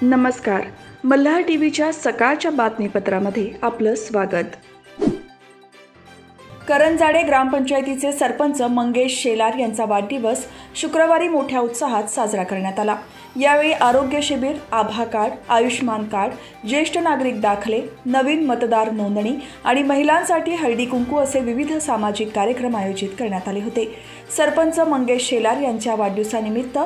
नमस्कार. मल्हार टीव्हीच्या सकाळच्या बातमीपत्रामध्ये आपलं स्वागत. करंजाडे ग्रामपंचायतीचे सरपंच मंगेश शेलार यांचा वाढदिवस शुक्रवारी मोठ्या उत्साहात साजरा करण्यात आला. यावेळी आरोग्य शिबिर, आभा कार्ड, आयुष्मान कार्ड, ज्येष्ठ नागरिक दाखले, नवीन मतदार नोंदणी आणि महिलांसाठी हळदी कुंकू असे विविध सामाजिक कार्यक्रम आयोजित करण्यात आले होते. सरपंच मंगेश शेलार यांच्या वाढदिवसानिमित्त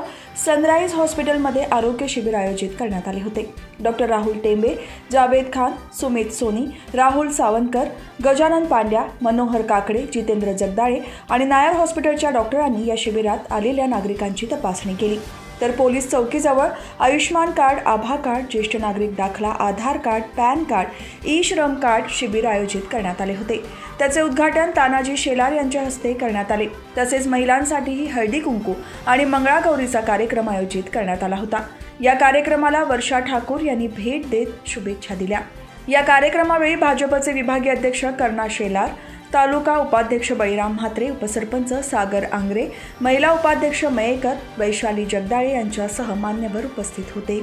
सनराइज हॉस्पिटलमध्ये आरोग्य शिबिर आयोजित करण्यात आले होते. डॉक्टर राहुल टेंबे, जावेद खान, सुमित सोनी, राहुल सावंतकर, गजानन पांड्या, मनोहर काकडे, जितेंद्र जगदाळे आणि नायर हॉस्पिटलच्या डॉक्टरांनी या शिबिरात आलेल्या नागरिकांची तपासणी केली. तर पोलीस चौकीजवळ आयुष्मान कार्ड, आभा कार्ड, ज्येष्ठ नागरिक दाखला, आधार कार्ड, पॅन कार्ड, ई श्रम कार्ड शिबिर आयोजित करण्यात आले होते. त्याचे उद्घाटन तानाजी शेलार यांच्या हस्ते करण्यात आले. तसेच महिलांसाठीही हळदी कुंकू आणि मंगळागौरीचा कार्यक्रम आयोजित करण्यात आला होता. या कार्यक्रमाला वर्षा ठाकूर यांनी भेट देत शुभेच्छा दिल्या. या कार्यक्रमावेळी भाजपचे विभागीय अध्यक्ष कर्णा शेलार, तालुका उपाध्यक्ष बळीराम म्हात्रे, उपसरपंच सागर आंग्रे, महिला उपाध्यक्ष मयेकर, वैशाली जगदाळे यांच्यासह मान्यवर उपस्थित होते.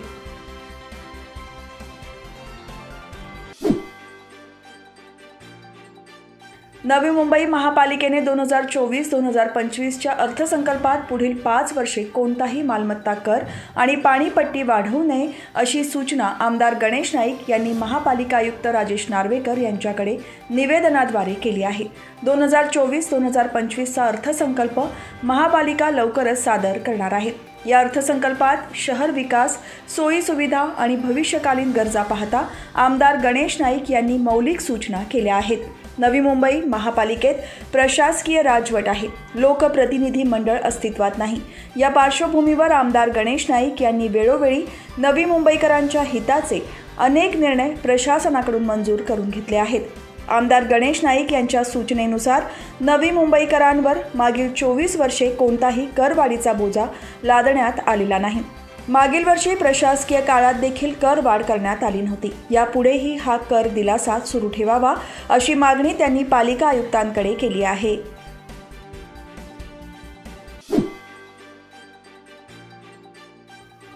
नवी मुंबई महापालिकेने 2024-2025च्या अर्थसंकल्पात पुढील 5 वर्षे कोणताही मालमत्ता कर आणि पाणीपट्टी वाढवू नये अशी सूचना आमदार गणेश नाईक यांनी महापालिका आयुक्त राजेश नार्वेकर यांच्याकडे निवेदनाद्वारे केली आहे. 2024-2025चा अर्थसंकल्प महापालिका लवकरच सादर करणार आहे. या अर्थसंकल्पात शहर विकास, सोयी सुविधा आणि भविष्यकालीन गरजा पाहता आमदार गणेश नाईक यांनी मौलिक सूचना केल्या आहेत. नवी मुंबई महापालिकेत प्रशासकीय राजवट आहे, लोकप्रतिनिधी मंडळ अस्तित्वात नाही. या पार्श्वभूमीवर आमदार गणेश नाईक यांनी वेळोवेळी नवी मुंबईकरांच्या हिताचे अनेक निर्णय प्रशासनाकडून मंजूर करून घेतले आहेत. आमदार गणेश नाईक यांच्या सूचनेनुसार नवी मुंबईकरांवर मागील 24 वर्षे कोणताही करवाढीचा बोजा लादण्यात आलेला नाही. मागील वर्षी प्रशासकीय काळात देखील करवाढ करण्यात आली नव्हती. यापुढेही हा कर दिलासा सुरू ठेवावा अशी मागणी त्यांनी पालिका आयुक्तांकडे केली आहे.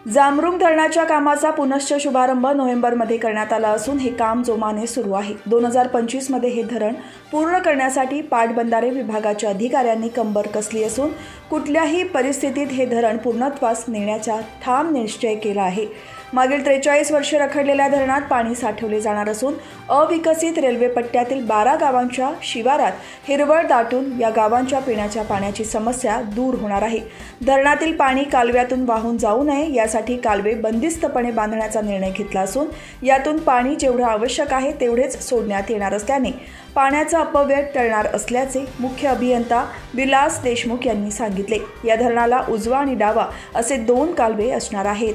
जामरुंग धरणाच्या कामाचा पुनश्च शुभारंभ नोव्हेंबरमध्ये करण्यात आला असून हे काम जोमाने सुरू आहे. 2025मध्ये हे धरण पूर्ण करण्यासाठी पाटबंधारे विभागाच्या अधिकाऱ्यांनी कंबर कसली असून कुठल्याही परिस्थितीत हे धरण पूर्णत्वास नेण्याचा ठाम निश्चय केला आहे. मागील 43 वर्षे रखडलेल्या धरणात पाणी साठवले जाणार असून अविकसित रेल्वे पट्ट्यातील 12 गावांच्या शिवारात हिरवळ दाटून या गावांच्या पिण्याच्या पाण्याची समस्या दूर होणार आहे. धरणातील पाणी कालव्यातून वाहून जाऊ नये यासाठी कालवे बंदिस्तपणे बांधण्याचा निर्णय घेतला असून यातून पाणी जेवढं आवश्यक आहे तेवढेच सोडण्यात येणार असल्याने पाण्याचा अपव्यय टळणार असल्याचे मुख्य अभियंता विलास देशमुख यांनी सांगितले. या धरणाला उजवा आणि डावा असे 2 कालवे असणार आहेत.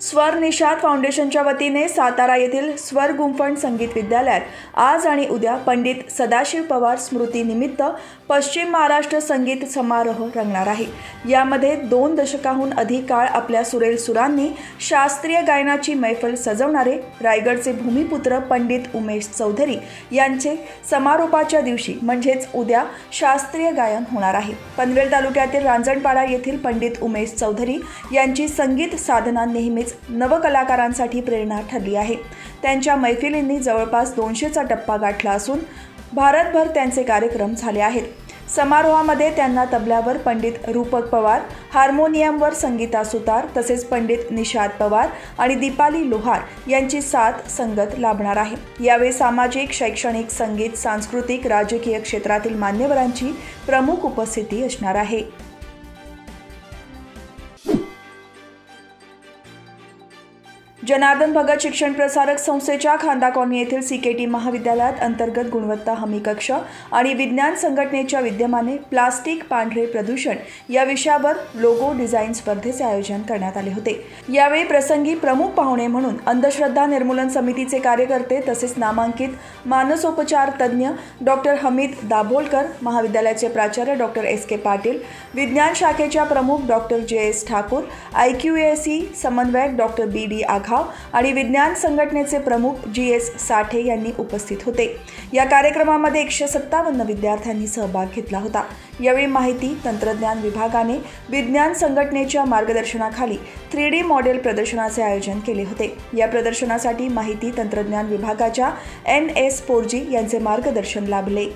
स्वर निषाद फाउंडेशनच्या वतीने सातारा येथील स्वर गुंफण संगीत विद्यालयात आज आणि उद्या पंडित सदाशिव पवार स्मृतीनिमित्त पश्चिम महाराष्ट्र संगीत समारोह रंगणार आहे. यामध्ये 2 दशकाहून अधिक काळ आपल्या सुरेल सुरांनी शास्त्रीय गायनाची मैफल सजवणारे रायगडचे भूमिपुत्र पंडित उमेश चौधरी यांचे समारोपाच्या दिवशी म्हणजेच उद्या शास्त्रीय गायन होणार आहे. पनवेल तालुक्यातील रांजणपाडा येथील पंडित उमेश चौधरी यांची संगीत साधना नेहमीच नवकलाकारांसाठी प्रेरणा ठरली आहे. त्यांच्या मैफिलींनी जवळपास 200चा टप्पा गाठला असून भारतभर त्यांचे कार्यक्रम झाले आहेत. समारोहामध्ये त्यांना तबल्यावर पंडित रूपक पवार, हार्मोनियमवर संगीता सुतार तसेच पंडित निषाद पवार आणि दीपाली लोहार यांची साथ संगत लाभणार आहे. यावेळी सामाजिक, शैक्षणिक, संगीत, सांस्कृतिक, राजकीय क्षेत्रातील मान्यवरांची प्रमुख उपस्थिती असणार आहे. जनार्दन भगत शिक्षण प्रसारक संस्थेच्या खांदा कॉलनी येथील CKT महाविद्यालयात अंतर्गत गुणवत्ता हमी कक्ष आणि विज्ञान संघटनेच्या विद्यमाने प्लास्टिक पांढरे प्रदूषण या विषयावर लोगो डिझाईन स्पर्धेचे आयोजन करण्यात आले होते. यावेळी प्रसंगी प्रमुख पाहुणे म्हणून अंधश्रद्धा निर्मूलन समितीचे कार्यकर्ते तसेच नामांकित मानसोपचार तज्ज्ञ डॉक्टर हमीद दाभोलकर, महाविद्यालयाचे प्राचार्य डॉक्टर SK पाटील, विज्ञान शाखेच्या प्रमुख डॉक्टर JS ठाकूर, IQAC समन्वयक डॉक्टर BD आघाड राखाव आणि विज्ञान संघटनेचे प्रमुख GS साठे यांनी उपस्थित होते। या कार्यक्रमामध्ये 157 विद्यार्थ्यांनी सहभाग घेतला होता। यावेळी माहिती तंत्रज्ञान विभागाने विज्ञान संघटनेच्या मार्गदर्शनाखाली 3D मॉडेल प्रदर्शनाचे आयोजन केले होते। या प्रदर्शनासाठी माहिती तंत्रज्ञान विभागाच्या NS पोरजी यांचे मार्गदर्शन लाभले।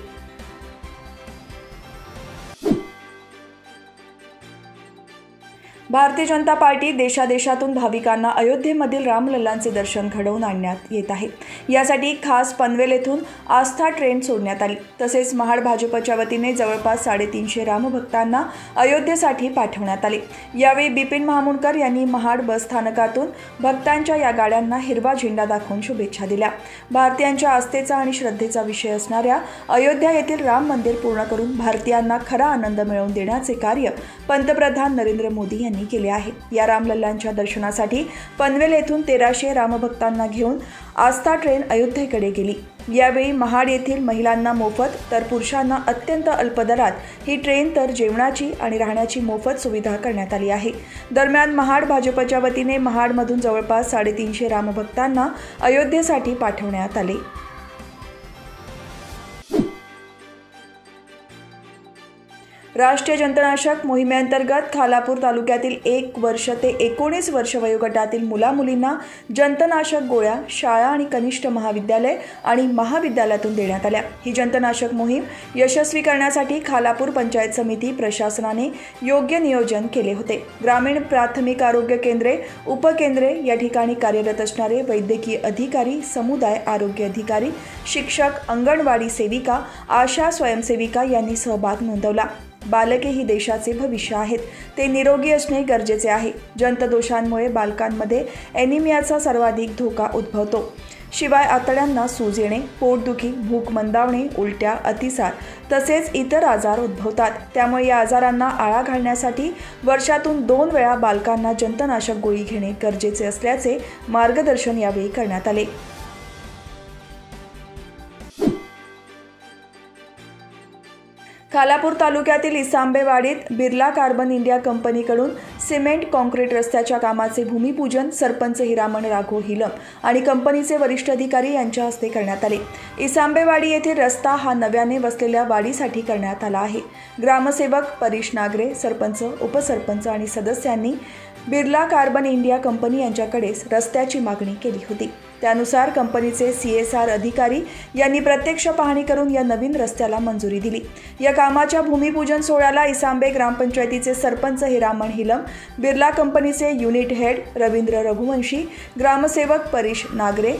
भारतीय जनता पार्टी देशादेशातून भाविकांना अयोध्येमधील रामलल्लांचे दर्शन घडवून आणण्यात येत आहे। यासाठी खास पनवेल येथून आस्था ट्रेन सोडण्यात आली। तसेच महाड भाजपच्या वतीने जवळपास 350 रामभक्तांना अयोध्येसाठी पाठवण्यात आले। यावेळी बिपिन महामुंडकर यांनी महाड बस स्थानकातून भक्तांच्या या गाड्यांना हिरवा झेंडा दाखवून शुभेच्छा दिल्या। भारतीयांच्या आस्थेचा आणि श्रद्धेचा विषय असणाऱ्या अयोध्या येथील राम मंदिर पूर्ण करून भारतीयांना खरा आनंद मिळवून देण्याचे कार्य पंतप्रधान नरेंद्र मोदी यांनी केले आहे। या रामलल्लांच्या दर्शनासाठी पनवेल येथून 1300 रामभक्तांना घेऊन आस्था ट्रेन अयोध्येकडे गेली। यावेळी महाड येथील महिलांना मोफत तर पुरुषांना अत्यंत अल्प दरात ही ट्रेन तर जेवणाची आणि राहण्याची मोफत सुविधा करण्यात आली आहे। दरम्यान महाड भाजपच्या वतीने महाडमधून जवळपास 350 रामभक्तांना अयोध्येसाठी पाठवण्यात आले। राष्ट्रीय जंतनाशक मोहिमेअंतर्गत खालापूर तालुक्यातील 1 वर्ष ते 19 वर्ष वयोगटातील मुलामुलींना जंतनाशक गोळ्या शाळा आणि कनिष्ठ महाविद्यालय आणि महाविद्यालयातून देण्यात आल्या। ही जंतनाशक मोहीम यशस्वी करण्यासाठी खालापूर पंचायत समिती प्रशासनाने योग्य नियोजन केले होते। ग्रामीण प्राथमिक आरोग्य केंद्रे, उपकेंद्रे या ठिकाणी कार्यरत असणारे वैद्यकीय अधिकारी, समुदाय आरोग्य अधिकारी, शिक्षक, अंगणवाडी सेविका, आशा स्वयंसेविका यांनी सहभाग नोंदवला। बालके ही देशाचे भविष्य आहेत, ते निरोगी असणे गरजेचे आहे। जंतदोषांमुळे बालकांमध्ये ॲनिमियाचा सर्वाधिक धोका उद्भवतो। शिवाय आतड्यांना सूज येणे, पोटदुखी, भूक मंदावणे, उलट्या, अतिसार तसेच इतर आजार उद्भवतात। त्यामुळे या आजारांना आळा घालण्यासाठी वर्षातून 2 वेळा बालकांना जंतनाशक गोळी घेणे गरजेचे असल्याचे मार्गदर्शन यावेळी करण्यात आले। खालापूर तालुक्यातील इसांबेवाडीत बिर्ला कार्बन इंडिया कंपनीकडून सिमेंट कॉन्क्रीट रस्त्याच्या कामाचे भूमिपूजन सरपंच हिरामण राघव हिलम आणि कंपनीचे वरिष्ठ अधिकारी यांच्या हस्ते करण्यात आले। इसांबेवाडी येथील रस्ता हा नव्याने वसलेल्या वाडीसाठी करण्यात आला आहे। ग्रामसेवक परेश नागरे, सरपंच, उपसरपंच आणि सदस्यांनी बिर्ला कार्बन इंडिया कंपनी यांच्याकडे रस्त्याची मागणी केली होती। त्यानुसार कंपनीचे CSR अधिकारी यांनी प्रत्यक्ष पाहणी करून या नवीन रस्त्याला मंजुरी दिली। या कामाच्या भूमिपूजन सोहळ्याला इसांबे ग्रामपंचायतीचे सरपंच हिरामण हिलम, बिर्ला कंपनीचे युनिट हेड रवींद्र रघुवंशी, ग्रामसेवक परेश नागरे,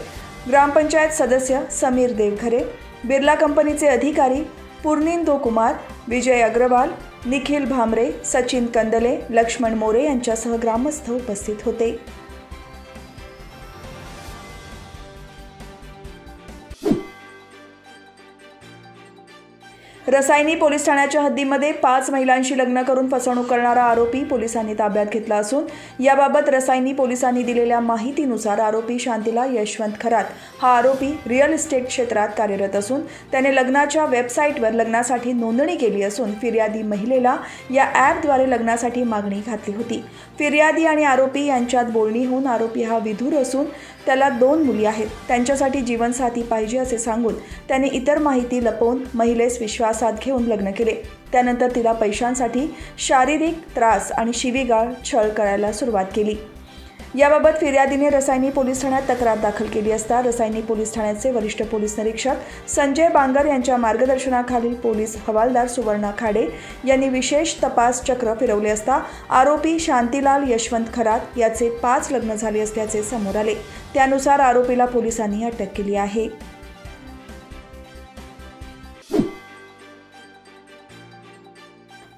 ग्रामपंचायत सदस्य समीर देवघरे, बिर्ला कंपनीचे अधिकारी पूर्णिंदो कुमार, विजय अग्रवाल, निखिल भामरे, सचिन कंदले, लक्ष्मण मोरे यांच्यासह ग्रामस्थ उपस्थित होते। रसायनी पोलीस ठाण्याच्या हद्दीमध्ये 5 महिलांशी लग्न करून फसवणूक करणारा आरोपी पोलिसांनी ताब्यात घेतला असून याबाबत रसायनी पोलिसांनी दिलेल्या माहितीनुसार आरोपी शांतीलाल यशवंत खरात हा आरोपी रिअल इस्टेट क्षेत्रात कार्यरत असून त्याने लग्नाच्या वेबसाईटवर लग्नासाठी नोंदणी केली असून फिर्यादी महिलेला या ॲपद्वारे लग्नासाठी मागणी घातली होती। फिर्यादी आणि आरोपी यांच्यात बोलणी होऊन आरोपी हा विधूर असून त्याला 2 मुली आहेत, त्यांच्यासाठी जीवनसाथी पाहिजे असे सांगून त्याने इतर माहिती लपवून महिलेस विश्वासात घेऊन लग्न केले। त्यानंतर तिला पैशांसाठी शारीरिक त्रास आणि शिवीगाळ, छळ करायला सुरुवात केली। याबाबत फिर्यादीने रसायनी पोलीस ठाण्यात तक्रार दाखल केली असता रसायनी पोलीस ठाण्याचे वरिष्ठ पोलीस निरीक्षक संजय बांगर यांच्या मार्गदर्शनाखाली पोलीस हवालदार सुवर्णा खाडे यांनी विशेष तपास चक्र फिरवले असता आरोपी शांतीलाल यशवंत खरात याचे 5 लग्न झाले असल्याचे समोर आले। त्यानुसार आरोपीला पोलिसांनी अटक केली आहे।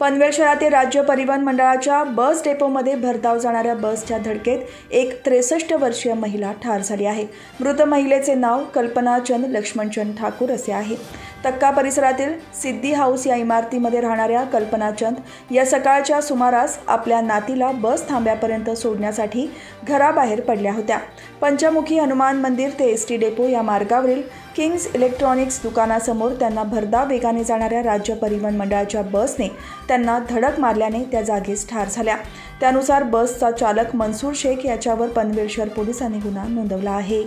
पनवेल शहरातील राज्य परिवहन मंडळाच्या बस डेपोमध्ये भरधाव जाणाऱ्या बसच्या धडकेत एक 63 वर्षीय महिला ठार झाली आहे। मृत महिलेचे नाव कल्पनाचंद लक्ष्मणचंद ठाकूर असे आहे। तक्का परिसरातील सिद्धी हाऊस या इमारतीमध्ये राहणाऱ्या कल्पना चंद या सकाळच्या सुमारास आपल्या नातीला बस थांब्यापर्यंत सोडण्यासाठी घराबाहेर पडल्या होत्या. पंचमुखी हनुमान मंदिर ते एसटी डेपो या मार्गावरील किंग्स इलेक्ट्रॉनिक्स दुकानासमोर त्यांना भरधाव वेगाने जाणाऱ्या राज्य परिवहन मंडळाच्या बसने त्यांना धडक मारल्याने त्या जागीच ठार झाल्या. त्यानुसार बसचा चालक मनसूर शेख याच्यावर पनवेल शहर पोलिसांनी गुन्हा नोंदवला आहे.